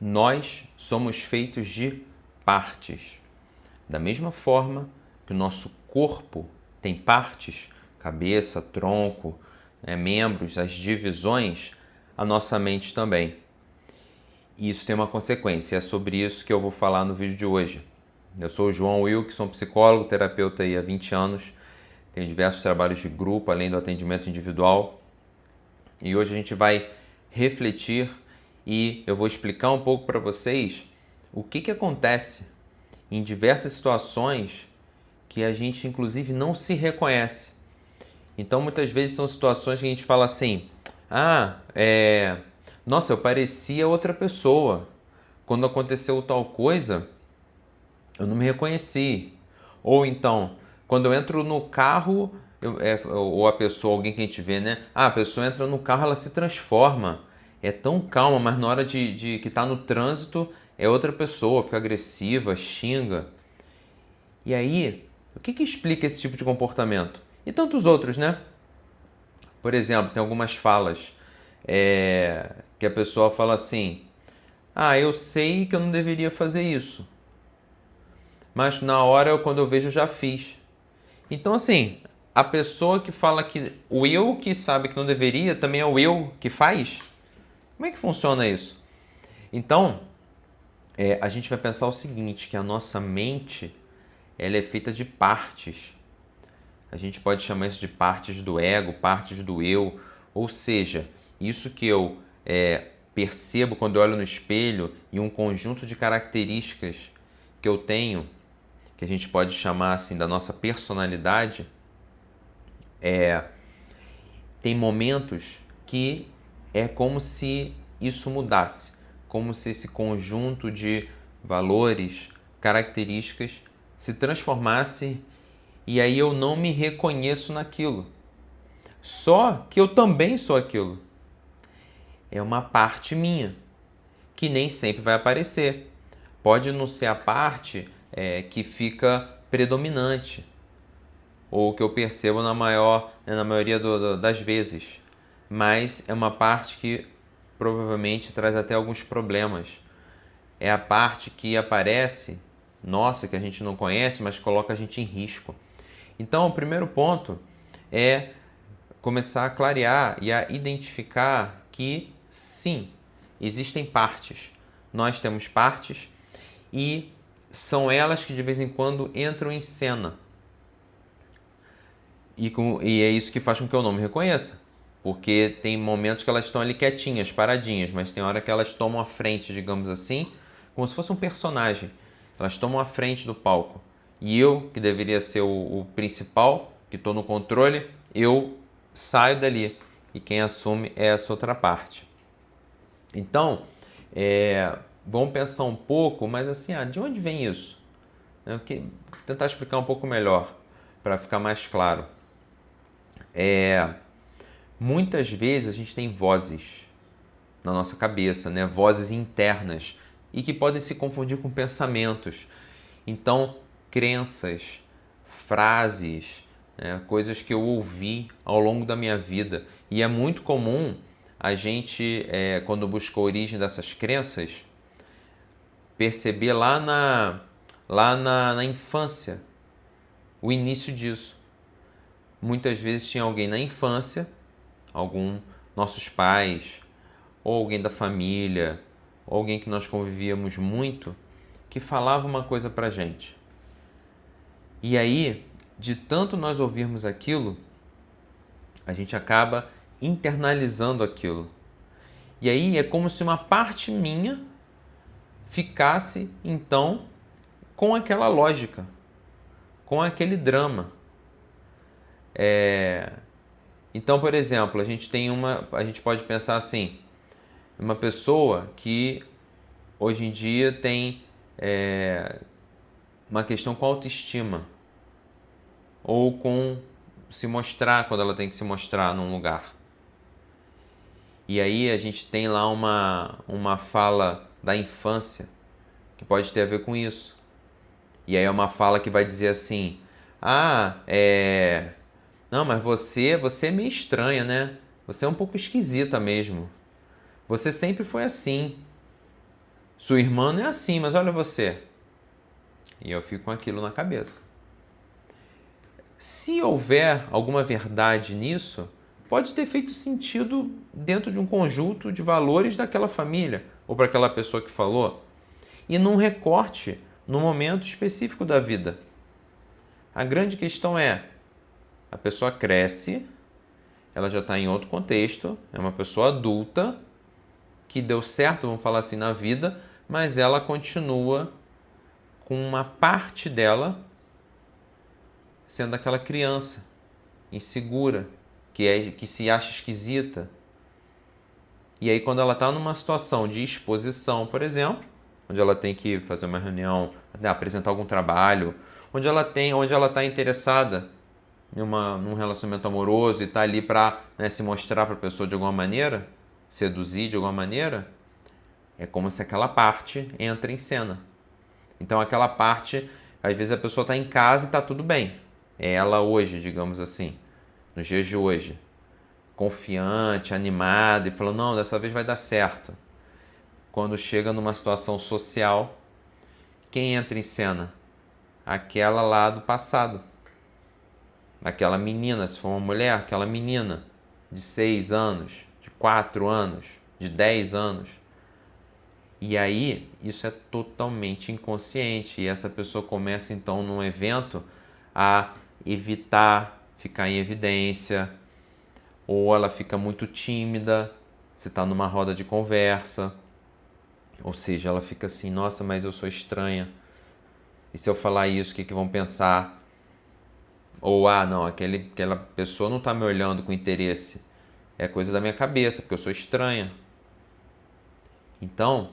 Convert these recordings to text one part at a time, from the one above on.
Nós somos feitos de partes. Da mesma forma que o nosso corpo tem partes, cabeça, tronco, membros, as divisões, a nossa mente também. E isso tem uma consequência, é sobre isso que eu vou falar no vídeo de hoje. Eu sou o João Wilkson, psicólogo, terapeuta há 20 anos, tenho diversos trabalhos de grupo, além do atendimento individual. E hoje a gente vai refletir e eu vou explicar um pouco para vocês o que acontece em diversas situações que a gente inclusive não se reconhece. Então muitas vezes são situações que a gente fala assim, nossa, eu parecia outra pessoa. Quando aconteceu tal coisa, eu não me reconheci. Ou então, quando eu entro no carro, ou a pessoa, alguém que a gente vê, né? A pessoa entra no carro, ela se transforma. É tão calma, mas na hora de que tá no trânsito, é outra pessoa, fica agressiva, xinga. E aí, o que explica esse tipo de comportamento? E tantos outros, né? Por exemplo, tem algumas falas que a pessoa fala assim, eu sei que eu não deveria fazer isso, mas na hora, quando eu vejo, eu já fiz. Então, assim, a pessoa que fala que o eu que sabe que não deveria também é o eu que faz? Como é que funciona isso? Então, a gente vai pensar o seguinte, que a nossa mente ela é feita de partes. A gente pode chamar isso de partes do ego, partes do eu, ou seja, isso que eu percebo quando eu olho no espelho e um conjunto de características que eu tenho, que a gente pode chamar assim da nossa personalidade, tem momentos que é como se isso mudasse, como se esse conjunto de valores, características se transformasse e aí eu não me reconheço naquilo. Só que eu também sou aquilo. É uma parte minha, que nem sempre vai aparecer. Pode não ser a parte que fica predominante, ou que eu percebo na maioria das vezes. Mas é uma parte que provavelmente traz até alguns problemas. É a parte que aparece, nossa, que a gente não conhece, mas coloca a gente em risco. Então, o primeiro ponto é começar a clarear e a identificar que, sim, existem partes. Nós temos partes e são elas que de vez em quando entram em cena. E é isso que faz com que eu não me reconheça. Porque tem momentos que elas estão ali quietinhas, paradinhas, mas tem hora que elas tomam a frente, digamos assim, como se fosse um personagem. Elas tomam a frente do palco. E eu, que deveria ser o principal, que estou no controle, eu saio dali. E quem assume é essa outra parte. Então, vamos pensar um pouco, mas assim, de onde vem isso? Tentar explicar um pouco melhor, para ficar mais claro. Muitas vezes a gente tem vozes na nossa cabeça, né? Vozes internas e que podem se confundir com pensamentos. Então, crenças, frases, né? Coisas que eu ouvi ao longo da minha vida. E é muito comum a gente, quando busca a origem dessas crenças, perceber lá na infância o início disso. Muitas vezes tinha alguém na infância, nossos pais, ou alguém da família, ou alguém que nós convivíamos muito, que falava uma coisa pra gente. E aí, de tanto nós ouvirmos aquilo, a gente acaba internalizando aquilo. E aí é como se uma parte minha ficasse, então, com aquela lógica, com aquele drama. Então, por exemplo, a gente pode pensar assim, uma pessoa que hoje em dia tem uma questão com autoestima ou com se mostrar quando ela tem que se mostrar num lugar. E aí a gente tem lá uma fala da infância que pode ter a ver com isso. E aí é uma fala que vai dizer assim, não, mas você é meio estranha, né? Você é um pouco esquisita mesmo. Você sempre foi assim. Sua irmã não é assim, mas olha você. E eu fico com aquilo na cabeça. Se houver alguma verdade nisso, pode ter feito sentido dentro de um conjunto de valores daquela família ou para aquela pessoa que falou, e num recorte, num momento específico da vida. A grande questão é, a pessoa cresce, ela já está em outro contexto, é uma pessoa adulta, que deu certo, vamos falar assim, na vida, mas ela continua com uma parte dela sendo aquela criança insegura, que se acha esquisita. E aí quando ela está numa situação de exposição, por exemplo, onde ela tem que fazer uma reunião, apresentar algum trabalho, onde ela está interessada num relacionamento amoroso e está ali para, né, se mostrar para a pessoa de alguma maneira, seduzir de alguma maneira, é como se aquela parte entra em cena. Então aquela parte, às vezes a pessoa está em casa e está tudo bem. É ela hoje, digamos assim, nos dias de hoje, confiante, animada e falando, não, dessa vez vai dar certo. Quando chega numa situação social, quem entra em cena? Aquela lá do passado. Aquela menina, se for uma mulher, aquela menina de 6 anos, de 4 anos, de 10 anos. E aí, isso é totalmente inconsciente. E essa pessoa começa, então, num evento, a evitar ficar em evidência, ou ela fica muito tímida, se está numa roda de conversa, ou seja, ela fica assim, nossa, mas eu sou estranha, e se eu falar isso, o que vão pensar? Ou, não, aquela pessoa não está me olhando com interesse, é coisa da minha cabeça, porque eu sou estranha. Então,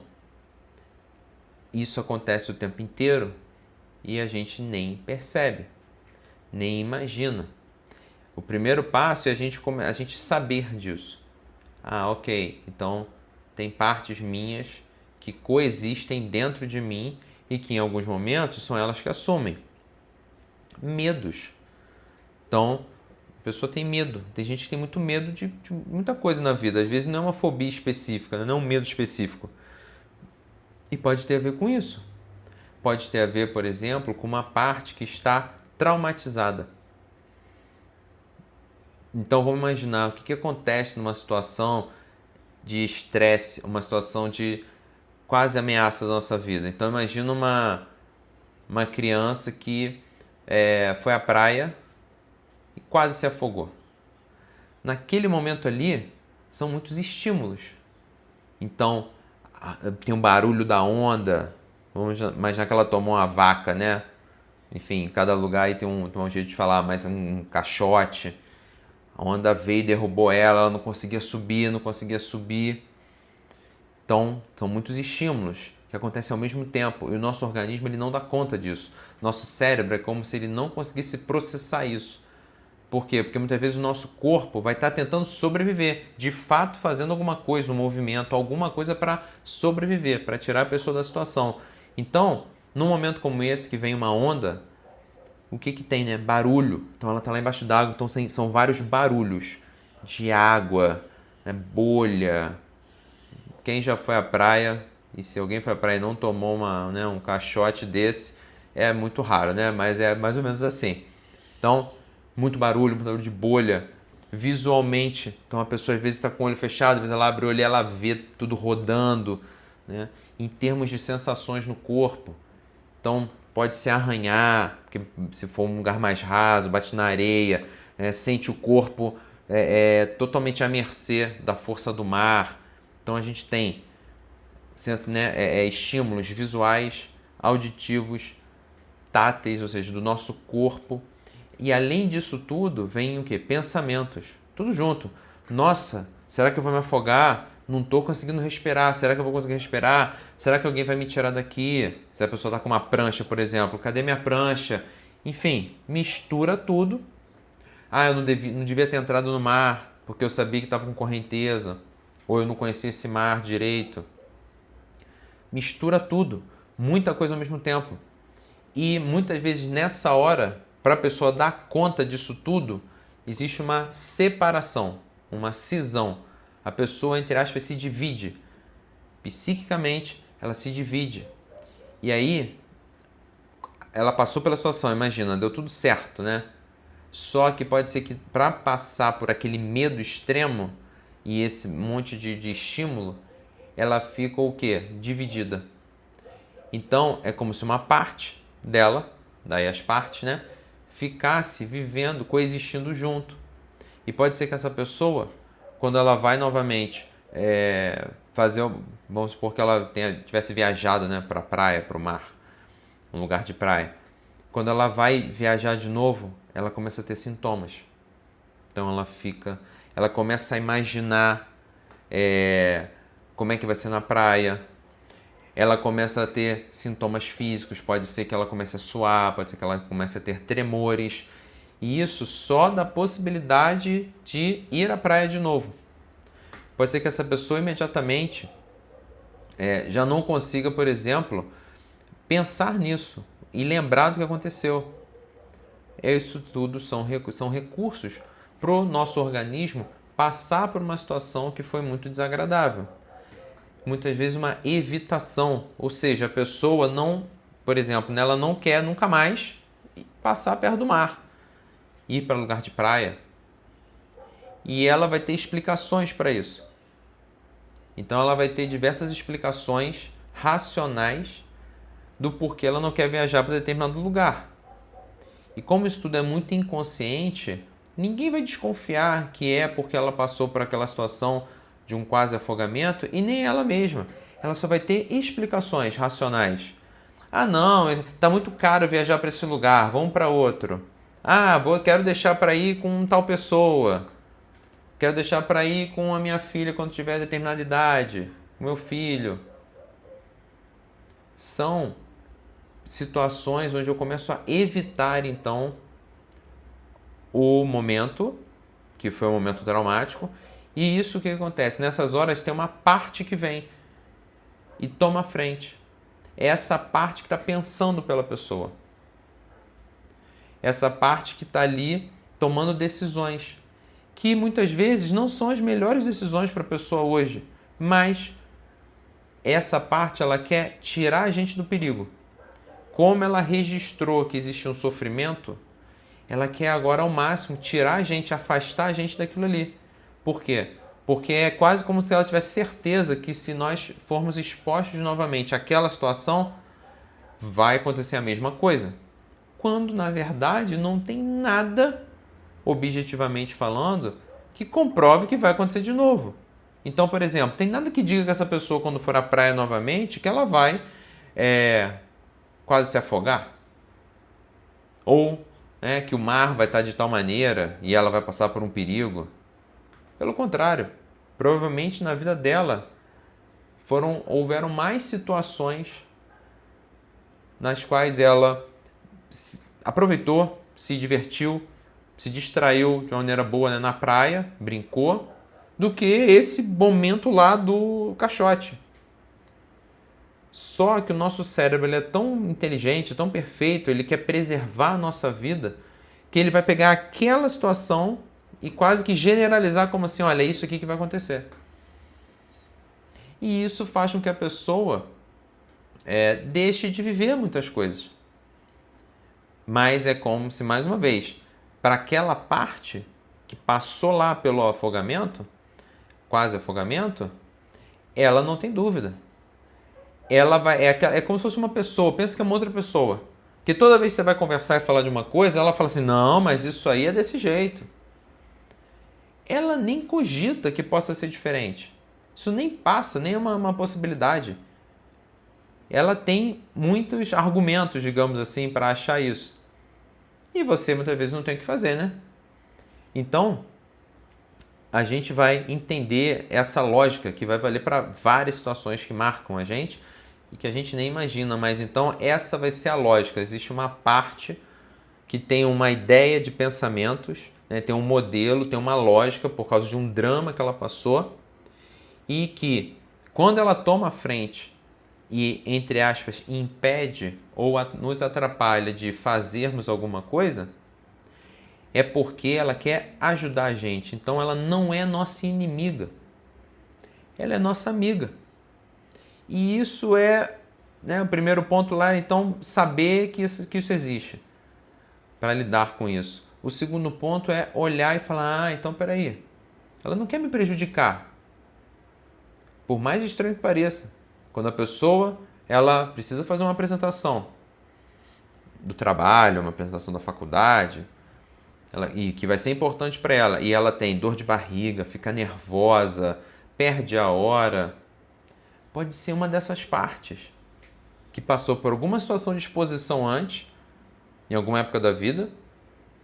isso acontece o tempo inteiro e a gente nem percebe, nem imagina. O primeiro passo é a gente saber disso. Ok, então tem partes minhas que coexistem dentro de mim e que em alguns momentos são elas que assumem. Medos. Então, a pessoa tem medo. Tem gente que tem muito medo de muita coisa na vida. Às vezes não é uma fobia específica, não é um medo específico. E pode ter a ver com isso. Pode ter a ver, por exemplo, com uma parte que está traumatizada. Então vamos imaginar o que acontece numa situação de estresse, uma situação de quase ameaça da nossa vida. Então imagina uma criança que foi à praia e quase se afogou. Naquele momento ali, são muitos estímulos. Então, tem um barulho da onda. Vamos imaginar que ela tomou uma vaca, né? Enfim, em cada lugar aí tem um jeito de falar, mas um caixote. A onda veio e derrubou ela não conseguia subir, não conseguia subir. Então, são muitos estímulos que acontecem ao mesmo tempo e o nosso organismo ele não dá conta disso. Nosso cérebro é como se ele não conseguisse processar isso. Por quê? Porque muitas vezes o nosso corpo vai estar tentando sobreviver, de fato fazendo alguma coisa, um movimento, alguma coisa para sobreviver, para tirar a pessoa da situação. Então, num momento como esse que vem uma onda, o que tem, né? Barulho. Então ela está lá embaixo d'água, então são vários barulhos de água, né? Bolha. Quem já foi à praia, e se alguém foi à praia e não tomou um caixote desse, é muito raro, né? Mas é mais ou menos assim. Então, muito barulho de bolha. Visualmente, então a pessoa às vezes está com o olho fechado, às vezes ela abre o olho e ela vê tudo rodando, né? Em termos de sensações no corpo. Então, pode se arranhar, porque se for um lugar mais raso, bate na areia, sente o corpo totalmente à mercê da força do mar. Então a gente tem estímulos visuais, auditivos, táteis, ou seja, do nosso corpo. E além disso tudo, vem o quê? Pensamentos. Tudo junto. Nossa, será que eu vou me afogar? Não estou conseguindo respirar. Será que eu vou conseguir respirar? Será que alguém vai me tirar daqui? Se a pessoa está com uma prancha, por exemplo. Cadê minha prancha? Enfim, mistura tudo. Eu não devia ter entrado no mar, porque eu sabia que estava com correnteza. Ou eu não conhecia esse mar direito. Mistura tudo. Muita coisa ao mesmo tempo. E muitas vezes nessa hora, para a pessoa dar conta disso tudo, existe uma separação, uma cisão. A pessoa, entre aspas, se divide psiquicamente, ela se divide. E aí, ela passou pela situação, imagina, deu tudo certo, né? Só que pode ser que para passar por aquele medo extremo e esse monte de estímulo, ela fica o quê? Dividida. Então, é como se uma parte dela, daí as partes, né? Ficasse vivendo, coexistindo junto. E pode ser que essa pessoa, quando ela vai novamente fazer, vamos supor que ela tivesse viajado, né, para a praia, para o mar, um lugar de praia. Quando ela vai viajar de novo, ela começa a ter sintomas. Então ela começa a imaginar como é que vai ser na praia. Ela começa a ter sintomas físicos, pode ser que ela comece a suar, pode ser que ela comece a ter tremores. E isso só da possibilidade de ir à praia de novo. Pode ser que essa pessoa imediatamente já não consiga, por exemplo, pensar nisso e lembrar do que aconteceu. Isso tudo são recursos para o nosso organismo passar por uma situação que foi muito desagradável. Muitas vezes uma evitação, ou seja, a pessoa não, por exemplo, ela não quer nunca mais passar perto do mar, ir para lugar de praia. E ela vai ter explicações para isso. Então ela vai ter diversas explicações racionais do porquê ela não quer viajar para determinado lugar. E como isso tudo é muito inconsciente, ninguém vai desconfiar que é porque ela passou por aquela situação de um quase afogamento e nem ela mesma. Ela só vai ter explicações racionais. Ah, não, está muito caro viajar para esse lugar, vamos para outro. Ah, quero deixar para ir com tal pessoa. Quero deixar para ir com a minha filha quando tiver determinada idade, o meu filho. São situações onde eu começo a evitar, então, o momento, que foi um momento traumático, e isso que acontece? Nessas horas tem uma parte que vem e toma a frente. É essa parte que está pensando pela pessoa. Essa parte que está ali tomando decisões, que muitas vezes não são as melhores decisões para a pessoa hoje, mas essa parte ela quer tirar a gente do perigo. Como ela registrou que existe um sofrimento, ela quer agora ao máximo tirar a gente, afastar a gente daquilo ali. Por quê? Porque é quase como se ela tivesse certeza que se nós formos expostos novamente àquela situação, vai acontecer a mesma coisa. Quando, na verdade, não tem nada, objetivamente falando, que comprove que vai acontecer de novo. Então, por exemplo, tem nada que diga que essa pessoa, quando for à praia novamente, que ela vai quase se afogar. Ou que o mar vai estar de tal maneira e ela vai passar por um perigo. Pelo contrário, provavelmente na vida dela houveram mais situações nas quais ela aproveitou, se divertiu, se distraiu de uma maneira boa, né, na praia, brincou, do que esse momento lá do caixote. Só que o nosso cérebro ele é tão inteligente, tão perfeito, ele quer preservar a nossa vida, que ele vai pegar aquela situação e quase que generalizar como assim, olha, é isso aqui que vai acontecer. E isso faz com que a pessoa deixe de viver muitas coisas. Mas é como se, mais uma vez, para aquela parte que passou lá pelo afogamento, quase afogamento, ela não tem dúvida. Ela vai, é como se fosse uma pessoa, pensa que é uma outra pessoa, que toda vez que você vai conversar e falar de uma coisa, ela fala assim, não, mas isso aí é desse jeito. Ela nem cogita que possa ser diferente. Isso nem passa, nem é uma possibilidade. Ela tem muitos argumentos, digamos assim, para achar isso. E você muitas vezes não tem o que fazer, né? Então, a gente vai entender essa lógica que vai valer para várias situações que marcam a gente e que a gente nem imagina. Mas então essa vai ser a lógica. Existe uma parte que tem uma ideia de pensamentos, né? Tem um modelo, tem uma lógica por causa de um drama que ela passou e que quando ela toma a frente e, entre aspas, impede ou nos atrapalha de fazermos alguma coisa, é porque ela quer ajudar a gente. Então ela não é nossa inimiga. Ela é nossa amiga. E isso é, né, o primeiro ponto lá, então, saber que isso existe, para lidar com isso. O segundo ponto é olhar e falar, então peraí, ela não quer me prejudicar. Por mais estranho que pareça, quando a pessoa ela precisa fazer uma apresentação do trabalho, uma apresentação da faculdade, e que vai ser importante para ela, e ela tem dor de barriga, fica nervosa, perde a hora, pode ser uma dessas partes que passou por alguma situação de exposição antes, em alguma época da vida,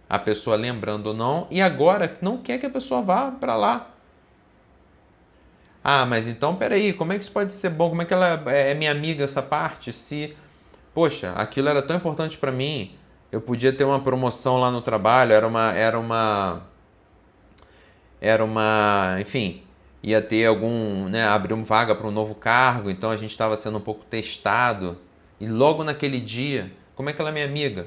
a pessoa lembrando ou não, e agora não quer que a pessoa vá para lá. Mas então peraí, como é que isso pode ser bom? Como é que ela é minha amiga essa parte? Se, poxa, aquilo era tão importante para mim, eu podia ter uma promoção lá no trabalho, enfim, ia ter abrir uma vaga para um novo cargo, então a gente estava sendo um pouco testado. E logo naquele dia, como é que ela é minha amiga?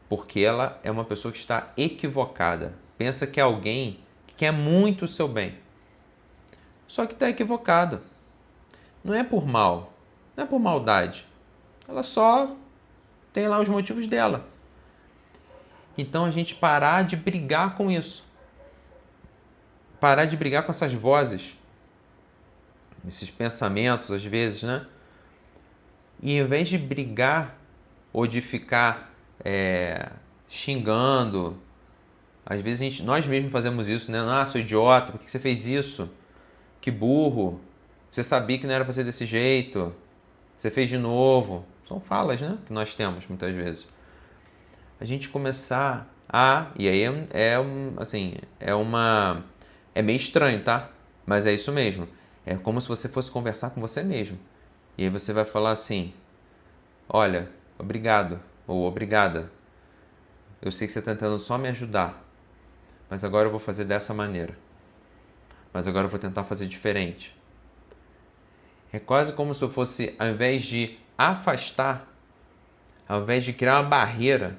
Porque ela é uma pessoa que está equivocada. Pensa que é alguém que quer muito o seu bem. Só que está equivocado. Não é por mal, não é por maldade. Ela só tem lá os motivos dela. Então a gente parar de brigar com isso. Parar de brigar com essas vozes, esses pensamentos, às vezes, né? E ao invés de brigar ou de ficar xingando, às vezes nós mesmos fazemos isso, né? Sou idiota, por que você fez isso? Que burro, você sabia que não era para ser desse jeito, você fez de novo. São falas, né? Que nós temos muitas vezes. A gente começar e aí é meio estranho, tá? Mas é isso mesmo. É como se você fosse conversar com você mesmo. E aí você vai falar assim, olha, obrigado ou obrigada. Eu sei que você está tentando só me ajudar, mas agora eu vou fazer dessa maneira. Mas agora eu vou tentar fazer diferente. É quase como se eu fosse, ao invés de afastar, ao invés de criar uma barreira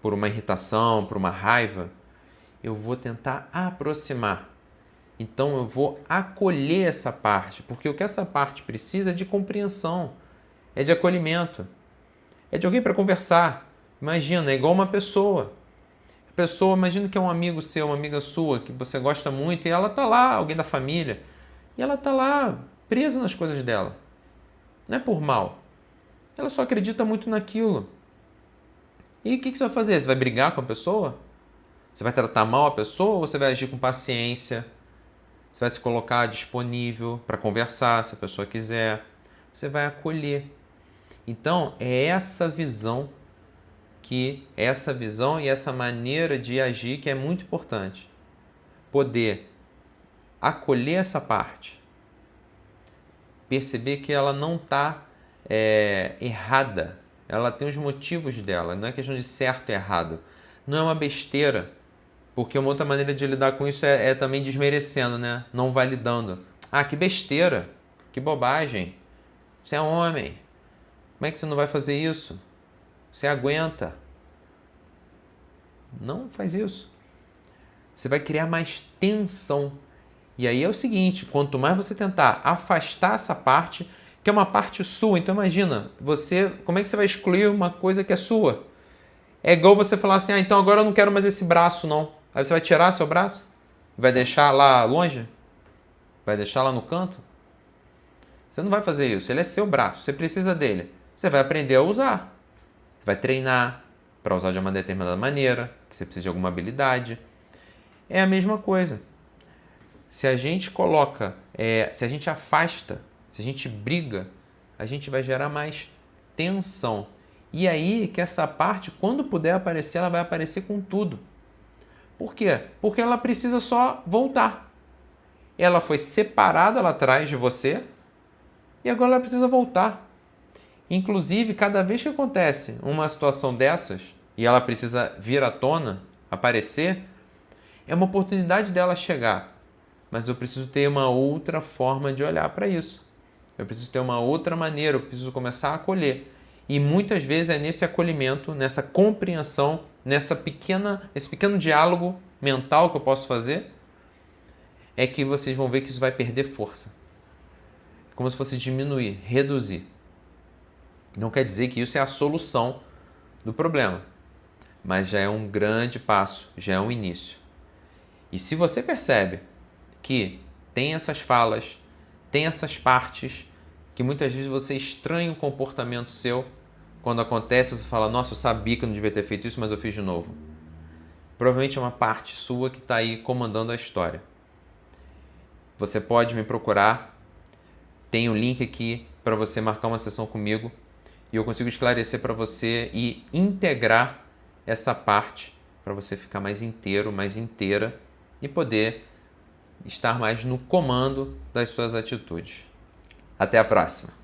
por uma irritação, por uma raiva, eu vou tentar aproximar. Então eu vou acolher essa parte, porque o que essa parte precisa é de compreensão, é de acolhimento, é de alguém para conversar. Imagina, é igual uma pessoa. A pessoa, imagina que é um amigo seu, uma amiga sua, que você gosta muito, e ela está lá, alguém da família, e ela está lá, presa nas coisas dela. Não é por mal. Ela só acredita muito naquilo. E o que você vai fazer? Você vai brigar com a pessoa? Você vai tratar mal a pessoa ou você vai agir com paciência? Você vai se colocar disponível para conversar, se a pessoa quiser. Você vai acolher. Então, é essa visão e essa maneira de agir que é muito importante. Poder acolher essa parte. Perceber que ela não está errada. Ela tem os motivos dela. Não é questão de certo e errado. Não é uma besteira. Porque uma outra maneira de lidar com isso é também desmerecendo, né? Não validando. Que besteira. Que bobagem. Você é homem. Como é que você não vai fazer isso? Você aguenta. Não faz isso. Você vai criar mais tensão. E aí é o seguinte, quanto mais você tentar afastar essa parte, que é uma parte sua, então imagina, como é que você vai excluir uma coisa que é sua? É igual você falar assim, então agora eu não quero mais esse braço, não. Aí você vai tirar seu braço? Vai deixar lá longe? Vai deixar lá no canto? Você não vai fazer isso, ele é seu braço, você precisa dele. Você vai aprender a usar. Você vai treinar para usar de uma determinada maneira, que você precisa de alguma habilidade. É a mesma coisa. Se a gente se a gente afasta, se a gente briga, a gente vai gerar mais tensão. E aí que essa parte, quando puder aparecer, ela vai aparecer com tudo. Por quê? Porque ela precisa só voltar. Ela foi separada lá atrás de você e agora ela precisa voltar. Inclusive, cada vez que acontece uma situação dessas e ela precisa vir à tona, aparecer, é uma oportunidade dela chegar. Mas eu preciso ter uma outra forma de olhar para isso. Eu preciso ter uma outra maneira, eu preciso começar a acolher. E muitas vezes é nesse acolhimento, nessa compreensão, nesse pequeno diálogo mental que eu posso fazer, é que vocês vão ver que isso vai perder força. como se fosse diminuir, reduzir. Não quer dizer que isso é a solução do problema, mas já é um grande passo, já é um início. E se você percebe que tem essas falas, tem essas partes que muitas vezes você estranha o comportamento seu, quando acontece você fala, nossa, eu sabia que eu não devia ter feito isso, mas eu fiz de novo. Provavelmente é uma parte sua que está aí comandando a história. Você pode me procurar, tem o link aqui para você marcar uma sessão comigo e eu consigo esclarecer para você e integrar essa parte para você ficar mais inteiro, mais inteira e poder estar mais no comando das suas atitudes. Até a próxima!